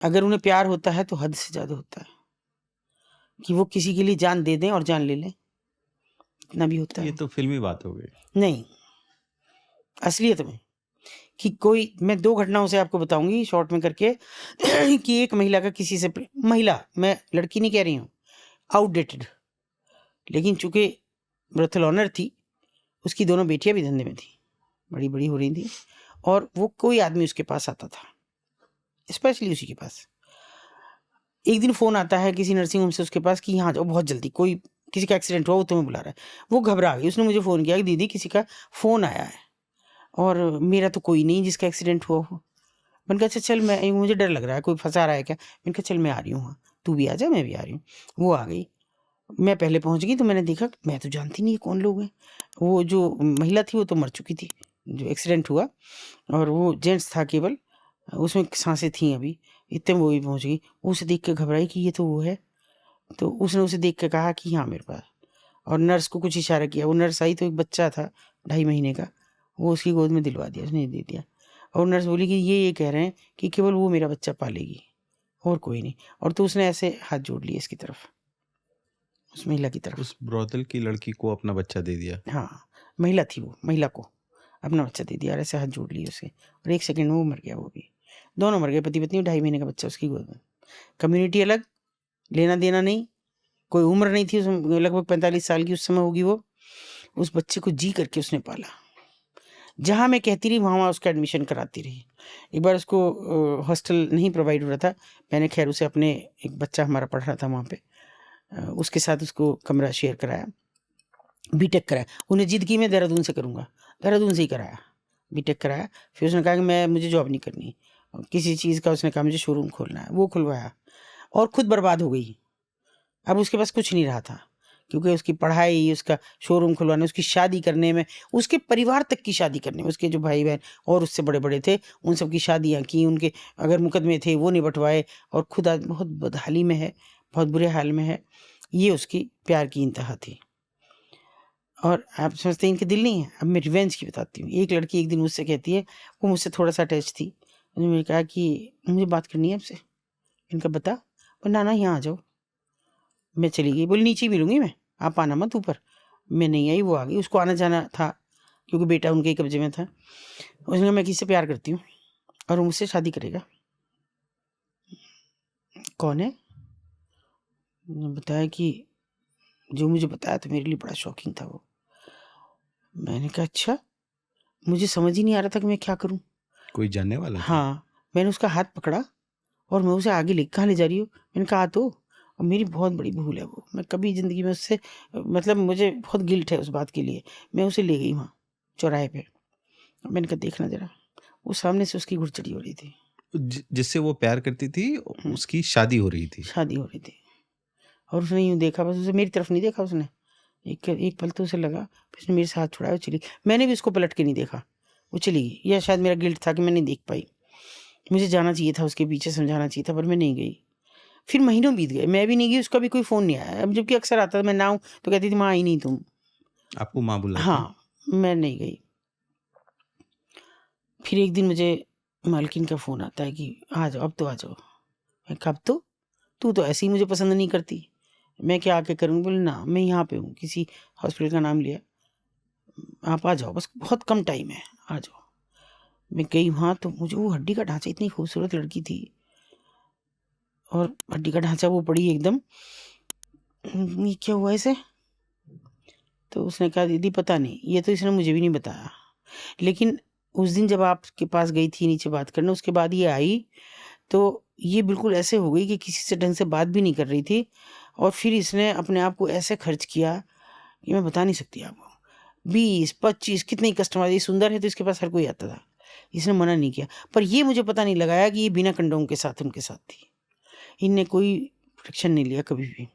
अगर उन्हें प्यार होता है तो हद से ज़्यादा होता है, कि वो किसी के लिए जान दे दें और जान ले लें, इतना भी होता ये है। तो फिल्मी बात हो गई। नहीं, असलियत में, कि कोई, मैं 2 घटनाओं से आपको बताऊँगी शॉर्ट में करके कि एक महिला का किसी से महिला, मैं लड़की नहीं कह रही हूँ, आउटडेटेड, लेकिन चूँकि ब्रोथल ओनर थी, उसकी दोनों बेटियाँ भी धंधे में थीं, बड़ी-बड़ी हो रही थीं, और वो कोई आदमी उसके पास आता था, स्पेशली उसी के पास। एक दिन फ़ोन आता है किसी नर्सिंग होम से उसके पास कि यहाँ आ जाओ बहुत जल्दी, कोई किसी का एक्सीडेंट हुआ, वो तुम्हें बुला रहा है। वो घबरा गई, उसने मुझे फ़ोन किया कि दीदी किसी का फ़ोन आया है और मेरा तो कोई नहीं जिसका एक्सीडेंट हुआ हो। मैंने कहा अच्छा चल, मैं, मुझे डर लग रहा है कोई फँसा रहा है क्या? मैंने कहा चल मैं आ रही हूँ वहाँ, तू भी आ जा, मैं भी आ रही हूँ। वो आ गई, मैं पहले पहुँच गई तो मैंने देखा, मैं तो जानती नहीं ये कौन लोग हैं। वो जो महिला थी वो तो मर चुकी थी, जो एक्सीडेंट हुआ, और वो जेंट्स था केवल, उसमें साँसें थीं अभी, इतने में वो भी पहुँच गई। वो उसे देख के घबराई कि ये तो वो है। तो उसने उसे देख के कहा कि हाँ मेरे पास, और नर्स को कुछ इशारा किया। वो नर्स आई तो एक बच्चा था 2.5 महीने का, वो उसकी गोद में दिलवा दिया, उसने दे दिया। और नर्स बोली कि ये कह रहे हैं कि केवल वो मेरा बच्चा पालेगी और कोई नहीं। और तो उसने ऐसे हाथ जोड़ लिए इसकी तरफ, उस महिला की तरफ। उस ब्रोथल की लड़की को अपना बच्चा दे दिया। हाँ, महिला थी वो, महिला को अपना बच्चा दे दिया और ऐसे हाथ जोड़ लिए उसे, और 1 सेकंड में वो मर गया, वो भी। दोनों मर गए, पति-पत्नी, 2.5 महीने का बच्चा उसकी गोद में। कम्युनिटी अलग, लेना-देना नहीं, कोई उम्र नहीं थी उसमें, लगभग 45 साल की उस समय होगी वो। उस बच्चे को जी करके उसने पाला। जहाँ मैं कहती रही वहाँ-वहाँ उसका एडमिशन कराती रही। एक बार उसको हॉस्टल नहीं प्रोवाइड हो रहा था, मैंने खैर उसे अपने, एक बच्चा हमारा पढ़ रहा था वहाँ पे, उसके साथ उसको कमरा शेयर कराया, बीटेक कराया। उन्हें ज़िद की मैं देहरादून से करूँगा, देहरादून से ही कराया, बीटेक कराया। फिर उसने कहा कि मुझे जॉब नहीं करनी, किसी चीज़ का उसने कहा मुझे शोरूम खोलना है, वो खुलवाया और खुद बर्बाद हो गई। अब उसके पास कुछ नहीं रहा था, क्योंकि उसकी पढ़ाई, उसका शोरूम खुलवाने, उसकी शादी करने में, उसके परिवार तक की शादी करने में, उसके जो भाई-बहन और उससे बड़े-बड़े थे, उन सब की शादियाँ की, उनके अगर मुकदमे थे वो निपटवाए, और खुद आज बहुत बदहाली में है, बहुत बुरे हाल में है। ये उसकी प्यार की इंतहा थी। और आप समझते हैं इनके दिल नहीं है? अब मैं रिवेंज की बताती हूँ। एक लड़की एक दिन मुझसे कहती है, वो मुझसे थोड़ा-सा अटैच थी। उन्होंने कहा कि मुझे बात करनी है आपसे। मैंने कहा बता? बोली ना, ना यहाँ आ जाओ। मैं चली गई, बोली नीचे ही मिलूँगी मैं, आप आना मत ऊपर। मैं नहीं आई, वो आ गई, उसको आना-जाना था क्योंकि बेटा उनके ही कब्ज़े में था। उसने कहा मैं किसी से प्यार करती हूँ और वो मुझसे शादी करेगा। कौन है? मैंने बताया कि जो मुझे बताया तो मेरे लिए बड़ा शॉकिंग था वो। मैंने कहा अच्छा, मुझे समझ ही नहीं आ रहा था कि मैं क्या करूँ? कोई जानने वाला था? हाँ, मैंने उसका हाथ पकड़ा और मैं उसे आगे ले, कहाँ ले जा रही हो? मैंने कहा आ तो, और मेरी बहुत बड़ी भूल है वो। मैं कभी ज़िंदगी में उससे, मतलब मुझे बहुत गिल्ट है उस बात के लिए। मैं उसे ले गई वहाँ चौराहे पे। मैंने कहा देखना ज़रा, वो सामने से उसकी घुड़चढ़ी हो रही थी। जिससे वो प्यार करती थी, हुँ, उसकी शादी हो रही थी। शादी हो रही थी, और उसने यूँ देखा, बस उसे मेरी तरफ नहीं देखा उसने। एक एक पल तो उसे लगा, फिर उसने मेरे से हाथ छुड़ाया और चली। मैंने भी उसको पलट के नहीं देखा, वो चली गई। या शायद मेरा गिल्ट था कि मैं नहीं देख पाई। मुझे जाना चाहिए था उसके पीछे, समझाना चाहिए था, पर मैं नहीं गई। फिर महीनों बीत गए, मैं भी नहीं गई, उसका भी कोई फ़ोन नहीं आया। अब जबकि अक्सर आता था, मैं ना आऊँ तो कहती थी माँ आई नहीं तुम। आपको माँ बुलाती? हाँ, मैं नहीं गई। फिर एक दिन मुझे मालकिन का फ़ोन आता है कि आ जाओ, अब तो आ जाओ। मैं कहा अब तो? तू तो ऐसे ही मुझे पसंद नहीं करती। मैं क्या आके करूँ? बोली ना, मैं यहाँ पे हूँ, किसी हॉस्पिटल का नाम लिया। आप आ जाओ, बस बहुत कम टाइम है, आ जाओ। मैं गई वहाँ तो मुझे वो हड्डी का ढाँचा, इतनी खूबसूरत लड़की थी, और हड्डी का ढाँचा वो पड़ी एकदम। ये क्या हुआ इसे? तो उसने कहा दीदी पता नहीं, ये तो इसने मुझे भी नहीं बताया। लेकिन उस दिन जब आपके पास गई थी नीचे बात करने, उसके बाद ये आई, तो ये बिल्कुल ऐसे हो गई कि किसी से ढंग से बात भी नहीं कर रही थी, और फिर इसने अपने आप को ऐसे खर्च किया कि मैं बता नहीं सकती आपको। 20-25 कितने कस्टमर, ये सुंदर है तो इसके पास हर कोई आता था। इसने मना नहीं किया, पर ये मुझे पता नहीं लगाया कि ये बिना कंडोम के साथ उनके साथ थी। इनने कोई प्रोटेक्शन नहीं लिया कभी भी,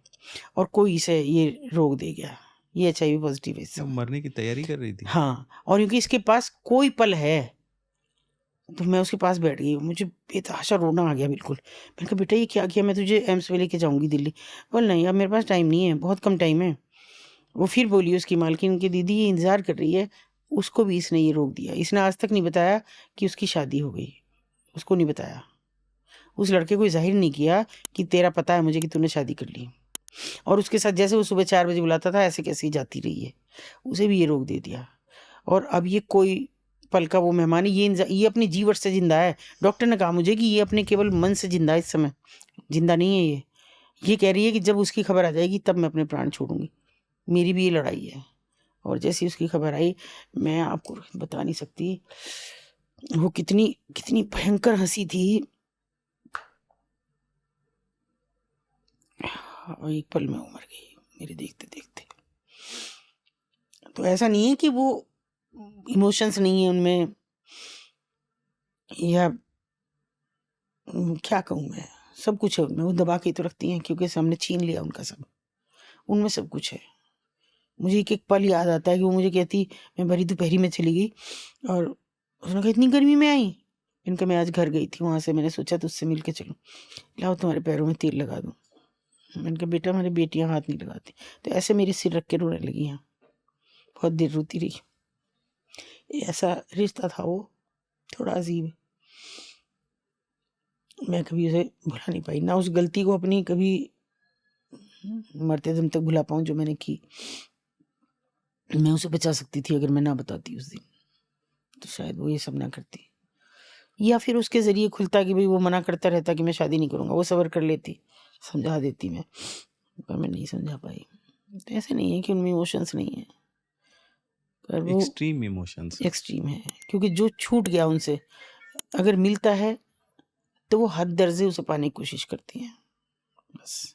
और कोई इसे ये रोग दे गया। ये एचआईवी पॉजिटिव है इस वो समय। मरने की तैयारी कर रही थी? हाँ, और क्योंकि इसके पास कोई पल है, तो मैं उसके पास बैठ गई। मुझे बेतहाशा रोना आ गया बिल्कुल। मैंने कहा बेटा ये क्या किया? मैं तुझे एम्स में लेके जाऊँगी दिल्ली। बोला नहीं अब मेरे पास टाइम नहीं है, बहुत कम टाइम है। वो फिर बोली उसकी मालकिन कि दीदी ये इंतज़ार कर रही है, उसको भी इसने ये रोक दिया। इसने आज तक नहीं बताया कि उसकी शादी हो गई, उसको नहीं बताया। उस लड़के को जाहिर नहीं किया कि तेरा पता है मुझे कि तूने शादी कर ली, और उसके साथ जैसे वो सुबह 4 बजे बुलाता था ऐसे कैसे ही जाती रही है, उसे भी ये रोक दे दिया। और अब ये कोई पल का वो मेहमान है, ये अपनी जीवन से जिंदा है। डॉक्टर ने कहा मुझे कि ये अपने केवल मन से जिंदा है, इस समय जिंदा नहीं है ये कह रही है कि जब उसकी खबर आ जाएगी तब मैं अपने प्राण छोड़ूंगी। मेरी भी ये लड़ाई है। और जैसी उसकी खबर आई, मैं आपको बता नहीं सकती वो कितनी कितनी भयंकर हंसी थी। और एक पल में वो मर गई मेरे देखते देखते। तो ऐसा नहीं है कि वो इमोशंस नहीं है उनमें, या क्या कहूँ मैं, सब कुछ है उनमें। वो दबा के तो रखती हैं क्योंकि हमने छीन लिया उनका सब, उनमें सब कुछ है। मुझे एक एक पल याद आता है कि वो मुझे कहती, मैं भरी दोपहरी में चली गई और उसने कहा इतनी गर्मी में आई। इनका मैं आज घर गई थी, वहाँ से मैंने सोचा तो उससे मिल के चलूँ, लाओ तुम्हारे पैरों में तेल लगा दूँ। मैंने कहा बेटा हमारी बेटियाँ हाथ नहीं लगाती। तो ऐसे मेरे सिर रख के रोने लगी हैं, बहुत देर रोती रही। ऐसा रिश्ता था वो, थोड़ा अजीब। मैं कभी उसे भुला नहीं पाई, ना उस गलती को अपनी कभी मरते दम तक भुला पाऊँ जो मैंने की। मैं उसे बचा सकती थी अगर मैं ना बताती उस दिन, तो शायद वो ये सब ना करती, या फिर उसके जरिए खुलता कि भाई वो मना करता रहता कि मैं शादी नहीं करूँगा, वो सब्र कर लेती, समझा देती मैं, पर मैं नहीं समझा पाई। तो ऐसे नहीं है कि उनमें इमोशंस नहीं है, पर वो एक्सट्रीम इमोशंस। एक्सट्रीम है। क्योंकि जो छूट गया उनसे अगर मिलता है तो वो हद दर्जे उसे पाने की कोशिश करती हैं, बस।